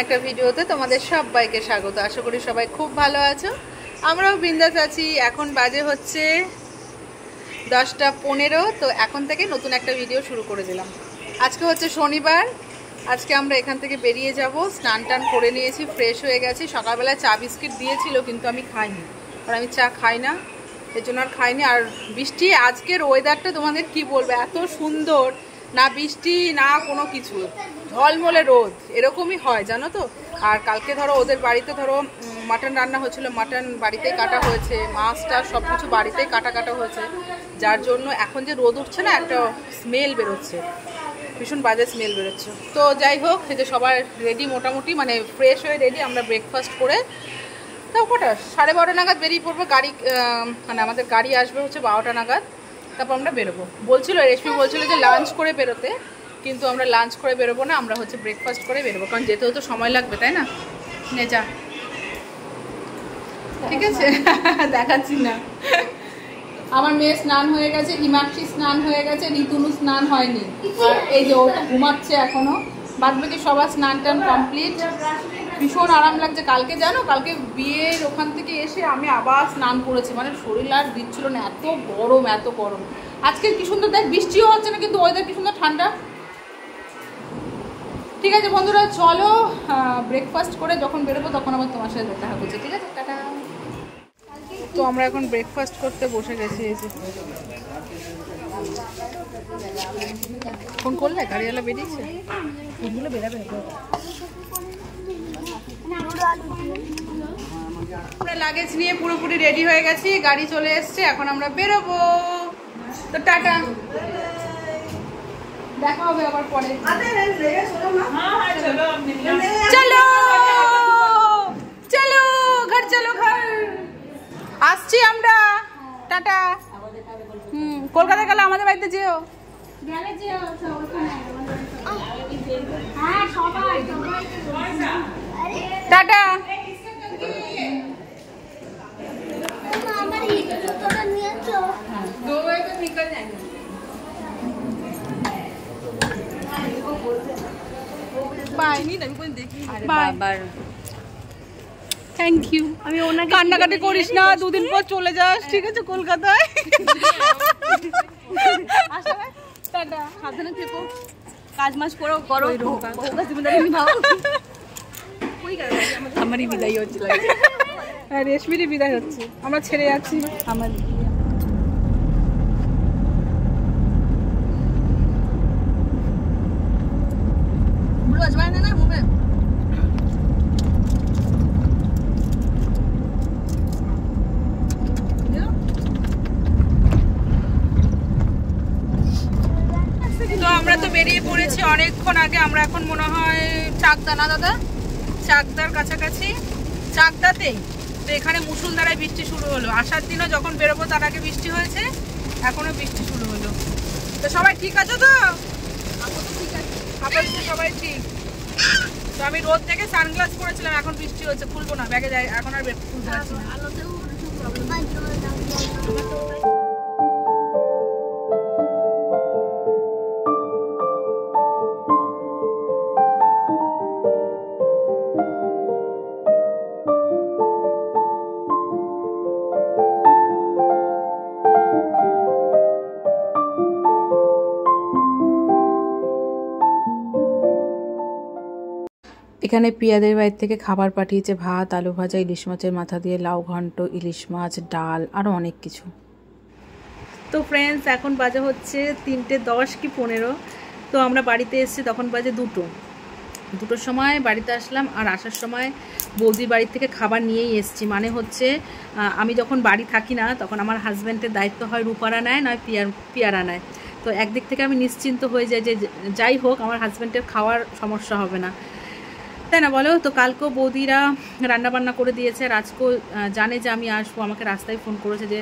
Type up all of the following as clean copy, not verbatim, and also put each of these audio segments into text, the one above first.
একটা ভিডিওতে তোমাদের সবাইকে স্বাগত। আশা করি সবাই খুব ভালো আছো, আমরাও বিন্দাস আছি। এখন বাজে হচ্ছে 10:15। তো এখন থেকে নতুন একটা ভিডিও শুরু করে দিলাম। আজকে হচ্ছে শনিবার। আজকে আমরা এখান থেকে বেরিয়ে যাব। স্নান টান করে নিয়েছি, ফ্রেশ হয়ে গেছি। সকালবেলা চা বিস্কিট দিয়েছিল কিন্তু আমি খাইনি, আর আমি চা খাই না, এর জন্য আর খাইনি। আর বৃষ্টি, আজকের ওয়েদারটা তোমাদের কি বলবো, এত সুন্দর, না বৃষ্টি না কোনো কিছু, ঝলমলে রোদ, এরকমই হয় জানো তো। আর কালকে ধরো ওদের বাড়িতে ধরো মাটন রান্না হয়েছিল, মাটন বাড়িতেই কাটা হয়েছে, মাছটা সব কিছু বাড়িতেই কাটা হয়েছে, যার জন্য এখন যে রোদ উঠছে না, একটা স্মেল বেরোচ্ছে, ভীষণ বাজে স্মেল বেরোচ্ছে। তো যাই হোক, এই যে সবার রেডি, মোটামুটি মানে ফ্রেশ হয়ে রেডি। আমরা ব্রেকফাস্ট করে তাও কটা 12:30 নাগাদ বেরিয়ে পড়বো। গাড়ি মানে আমাদের গাড়ি আসবে হচ্ছে 12টা নাগাদ, তারপর আমরা বেরোবো। বলছিল রেশমি বলছিল যে লাঞ্চ করে বেরোতে, কিন্তু আমরা লাঞ্চ করে বেরোবো না, আমরা হচ্ছে ব্রেকফাস্ট করে বেরোবো, কারণ যেতেও তো সময় লাগবে, তাই না? নে যা, ঠিক আছে। দেখাচ্ছি না। আমার মেয়ে স্নান হয়ে গেছে, হিমাক্ষী স্নান হয়ে গেছে, ঋতুনু স্নান হয়নি। আর এই যে ও তো ঘুমাচ্ছে এখনো। বাদ বাকি সবার স্নান টান কমপ্লিট। ভীষণ আরাম লাগছে। কালকে জানো, কালকে বিয়ের ওখান থেকে এসে আমি আবার স্নান করেছি, মানে শরীর আর দিচ্ছিল না, এত গরম এত গরম। আজকে কি সুন্দর দেখ, বৃষ্টিও হচ্ছে না কিন্তু ওয়েদার কি সুন্দর ঠান্ডা। ঠিক আছে বন্ধুরা, চলো ব্রেকফাস্ট করে যখন বেরোবো তখন আবার তোমার সাথে দেখা হচ্ছে, ঠিক আছে? টাটা। তো আমরা এখন ব্রেকফাস্ট করতে বসে গেছি। এই যে ফোন করলে, গাড়িওয়ালা বেরিয়েছে, ফোনগুলো বেরাবে। আমরা লাগেজ নিয়ে পুরোপুরি রেডি হয়ে গেছি, গাড়ি চলে এসছে, এখন আমরা বেরোবো। তো টাটা, দেখা হবে আবার পরে। চলো চলো ঘর, চলো ঘর, আসছি আমরা। টাটা। কলকাতা গেলে আমাদের বাড়িতে যেও। টাটা। Thank you. আমি ওনাকে কান্নাকাটি করিস না, দুদিন পর চলে যাস, ঠিক আছে, কলকাতায়। টাটা, সাবধানে থেকো, কাজ মাস করো, আমারই বিদায় হচ্ছে, রেশমিরই বিদায় হচ্ছে, আমরা ছেড়ে যাচ্ছি। আমার আমরা তো বেরিয়ে পড়েছি অনেকক্ষণ আগে। আমরা এখন মনে হয় চাকদা, না দাদা, চাকদার কাছাকাছি, চাকদাতেই। তো এখানে মুষলধারায় বৃষ্টি শুরু হলো। আসার দিনও যখন বেরোবো তার আগে বৃষ্টি হয়েছে, এখনো বৃষ্টি শুরু হলো। তো সবাই ঠিক আছে তো? আপাতত সবাই ঠিক। তো আমি রোদ থেকে সানগ্লাস পরেছিলাম, এখন বৃষ্টি হচ্ছে, খুলবো না, ব্যাগে যায়, এখন আর খুলতে পারছি না। এখানে পিয়াদের বাড়ি থেকে খাবার পাঠিয়েছে, ভাত, আলু ভাজা, ইলিশ মাছের মাথা দিয়ে লাউ ঘন্ট, ইলিশ মাছ, ডাল, আরও অনেক কিছু। তো ফ্রেন্ডস, এখন বাজে হচ্ছে 3:10 কি 15। তো আমরা বাড়িতে এসেছি, তখন বাজে 2টোর সময় বাড়িতে আসলাম। আর আসার সময় বৌদির বাড়ি থেকে খাবার নিয়েই এসেছি। মানে হচ্ছে আমি যখন বাড়ি থাকি না, তখন আমার হাজব্যান্ডের দায়িত্ব হয় রূপারা নেয়, নয় পিয়ারা নেয়। তো একদিক থেকে আমি নিশ্চিন্ত হয়ে যাই যে যাই হোক আমার হাজব্যান্ডের খাওয়ার সমস্যা হবে না, তাই না বলো? তো কালকেও বৌদিরা রান্নাবান্না করে দিয়েছে, আর আজকেও জানে যে আমি আসবো, আমাকে রাস্তায় ফোন করেছে যে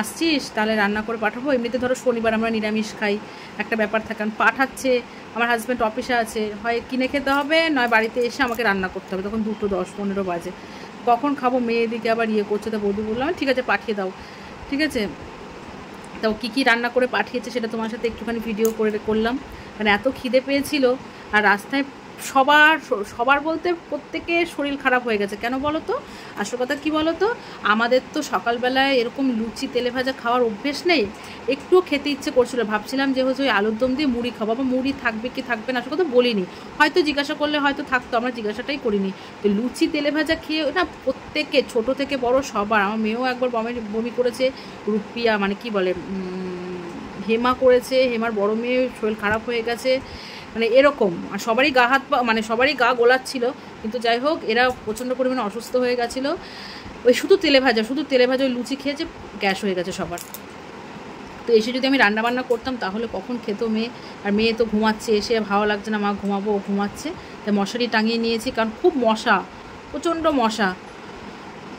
আসছিস, তাহলে রান্না করে পাঠাবো। এমনিতে ধরো শনিবার আমরা নিরামিষ খাই, একটা ব্যাপার থাকে। পাঠাচ্ছে, আমার হাজব্যান্ড অফিসে আছে, হয় কিনে খেতে হবে, নয় বাড়িতে এসে আমাকে রান্না করতে হবে। তখন 2:10-15 বাজে, কখন খাবো? মেয়ে দিকে আবার ইয়ে করছে। তো বৌদি বললাম ঠিক আছে পাঠিয়ে দাও, ঠিক আছে। তো কী কী রান্না করে পাঠিয়েছে সেটা তোমার সাথে একটুখানি ভিডিও করলাম, মানে এত খিদে পেয়েছিল। আর রাস্তায় সবার সবার বলতে প্রত্যেকের শরীর খারাপ হয়ে গেছে। কেন বলো তো? আসল কথা কী বলো তো, আমাদের তো সকালবেলায় এরকম লুচি তেলে ভাজা খাওয়ার অভ্যেস নেই। একটুও খেতে ইচ্ছে করছিল, ভাবছিলাম যে হচ্ছে ওই আলুর দম দিয়ে মুড়ি খাবো, বা মুড়ি থাকবে কি থাকবে না আসল কথা বলিনি, হয়তো জিজ্ঞাসা করলে হয়তো থাকতো, আমরা জিজ্ঞাসাটাই করিনি। তো লুচি তেলে ভাজা খেয়ে না প্রত্যেকে ছোট থেকে বড় সবার, আমার মেয়েও একবার বমি করেছে, রুপিয়া মানে কি বলে হেমা করেছে, হেমার বড় মেয়ে শরীর খারাপ হয়ে গেছে, মানে এরকম। আর সবারই গা হাত পা মানে সবারই গা গোলাচ্ছিল, কিন্তু যাই হোক এরা প্রচণ্ড পরিমাণে অসুস্থ হয়ে গেছিলো। ওই শুধু তেলে ভাজা ওই লুচি খেয়েছে, গ্যাস হয়ে গেছে সবার। তো এসে যদি আমি রান্নাবান্না করতাম তাহলে কখন খেত মেয়ে, আর মেয়ে তো ঘুমাচ্ছে, এসে ভালো লাগছে না, মা ঘুমাবো, ও ঘুমাচ্ছে, তাই মশারি টাঙিয়ে নিয়েছি, কারণ খুব মশা, প্রচণ্ড মশা।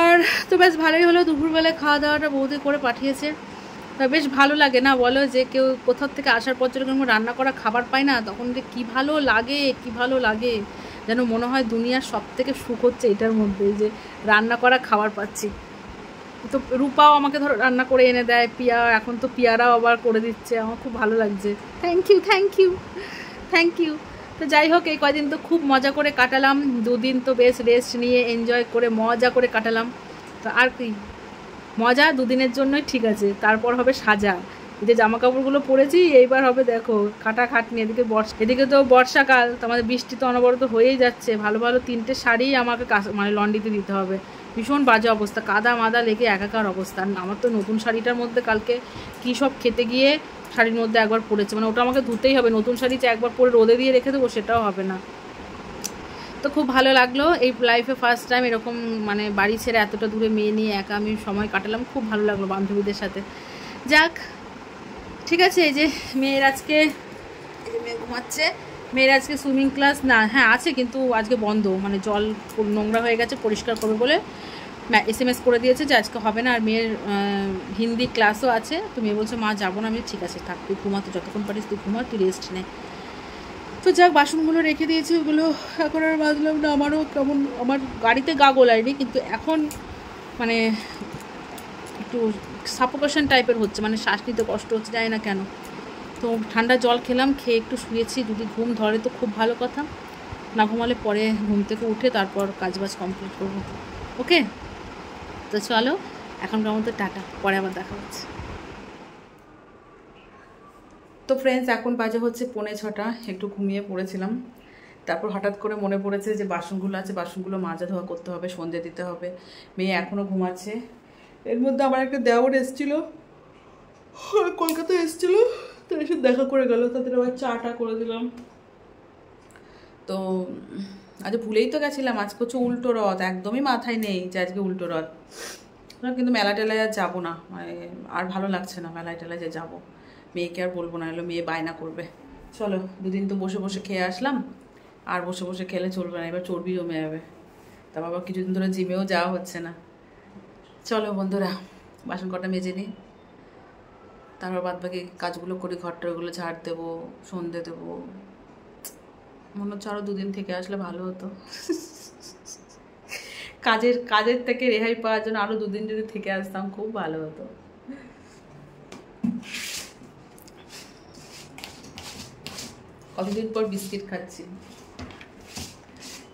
আর তো বেশ ভালোই হলো, দুপুরবেলায় খাওয়া দাওয়াটা বৌদি করে পাঠিয়েছে। তা বেশ ভালো লাগে না বলো, যে কেউ কোথাও থেকে আসার পর যখন রান্না করা খাবার পায় না, তখন যে কী ভালো লাগে, যেন মনে হয় দুনিয়ার সব থেকে সুখ হচ্ছে এটার মধ্যে, যে রান্না করা খাবার পাচ্ছি। তো রূপাও আমাকে ধরো রান্না করে এনে দেয়, পিয়া এখন তো পিয়ারাও আবার করে দিচ্ছে, আমার খুব ভালো লাগছে। Thank you. তো যাই হোক এই কয়দিন তো খুব মজা করে কাটালাম, দুদিন তো বেশ রেস্ট নিয়ে এনজয় করে মজা করে কাটালাম। তো আর কি মজা, দুদিনের জন্যই ঠিক আছে, তারপর হবে সাজা। যে জামা কাপড়গুলো পরেছি এইবার হবে দেখো খাটাখাটনি। এদিকে তো বর্ষাকাল, তো আমাদের বৃষ্টি তো অনবরত হয়েই যাচ্ছে, ভালো 3টে শাড়ি আমাকে মানে লন্ড্রিতে দিতে হবে। ভীষণ বাজে অবস্থা, কাদা মাদা লেগে একাকার অবস্থা। আমার তো নতুন শাড়িটার মধ্যে কালকে কী সব খেতে গিয়ে শাড়ির মধ্যে একবার পড়েছে, মানে ওটা আমাকে ধুতেই হবে। নতুন শাড়ি একবার পরে রোদে দিয়ে রেখে দেবো, সেটাও হবে না। তো খুব ভালো লাগলো, এই লাইফে ফার্স্ট টাইম এরকম মানে বাড়ি ছেড়ে এতটা দূরে মেয়ে নিয়ে একা আমি সময় কাটালাম, খুব ভালো লাগলো বান্ধবীদের সাথে। যাক ঠিক আছে। এই যে মেয়ের আজকে মেয়ে ঘুমাচ্ছে, মেয়ের আজকে সুইমিং ক্লাস না, হ্যাঁ আছে, কিন্তু আজকে বন্ধ, মানে জল নোংরা হয়ে গেছে, পরিষ্কার করবে বলে SMS করে দিয়েছে যে আজকে হবে না। আর মেয়ের হিন্দি ক্লাসও আছে, তো মেয়ে বলছে মা যাবো না। আমি ঠিক আছে থাক, তুই ঘুমা, তো যতক্ষণ পারিস তুই ঘুমা, তুই রেস্ট নে। তো যাক বাসনগুলো রেখে দিয়েছি, ওগুলো এখন আর বাজলাম না। আমারও কেমন, আমার গাড়িতে গা গোলায়নি, কিন্তু এখন মানে একটু সাফোকেশন টাইপের হচ্ছে, মানে শ্বাস নিতে কষ্ট হচ্ছে, জানি না কেন। তো ঠান্ডা জল খেলাম, খেয়ে একটু শুয়েছি, যদি ঘুম ধরে তো খুব ভালো কথা, না ঘুমালে পরে ঘুম থেকে উঠে তারপর কাজবাজ কমপ্লিট করবো। ওকে, তো চলো এখনকার মতো টাটা, পরে আবার দেখা হচ্ছে। তো ফ্রেন্ডস এখন বাজে হচ্ছে 5:45, একটু ঘুমিয়ে পড়েছিলাম, তারপর হঠাৎ করে মনে পড়েছে যে বাসনগুলো আছে, বাসনগুলো মাজা ধোয়া করতে হবে, সন্ধে দিতে হবে। মেয়ে এখনও ঘুমাচ্ছে। এর মধ্যে আমার একটা দেওর এসেছিলো, কলকাতায় এসেছিলো, তো এসে দেখা করে গেল, তাদের আবার চাটা করে দিলাম। তো আজ ভুলেই তো গেছিলাম, আজকে হচ্ছে উল্টো রথ, একদমই মাথায় নেই যে আজকে উল্টো রথ। কিন্তু মেলা টেলায় আর যাবো না, মানে আর ভালো লাগছে না মেলায় টেলায় যে যাবো। মেয়েকে আর বলবো না, এলো মেয়ে বায়না করবে। চলো, দুদিন তো বসে বসে খেয়ে আসলাম, আর বসে বসে খেলে চলবে না, এবার চর্বি জমে যাবে। তা বাবা কিছুদিন ধরে জিমেও যাওয়া হচ্ছে না। চলো বন্ধুরা, বাসন কটা মেজে নিই, তারপর বাদ বাকি কাজগুলো করি, ঘরটা ওগুলো ঝাড় দেবো, সন্ধে দেবো। মনে হচ্ছে আরও দুদিন থেকে আসলে ভালো হতো। কাজের থেকে রেহাই পাওয়ার জন্য আরও দুদিন যদি থেকে আসতাম খুব ভালো হতো। কতদিন পর বিস্কিট খাচ্ছি,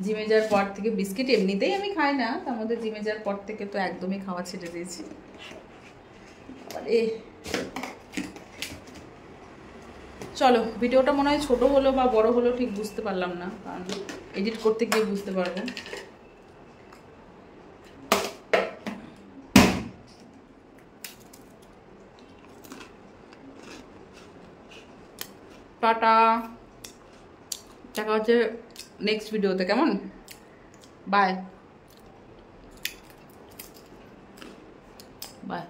জিমে যাওয়ার পর থেকে। বিস্কিট এমনিতেই আমি খাই না, তার মধ্যে জিমে যাওয়ার পর থেকে তো একদমই খাওয়া ছেড়ে দিয়েছি। চলো, ভিডিওটা মনে হয় ছোটো হলো বা বড় হলো ঠিক বুঝতে পারলাম না, কারণ এডিট করতে গিয়ে বুঝতে পারবো। টাটা, দেখা হচ্ছে নেক্সট ভিডিওতে, কেমন? Bye bye.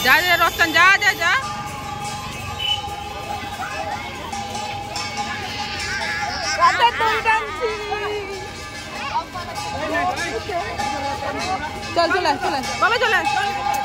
जा जा रोशन जा जा जा चल चल चल बाबा चल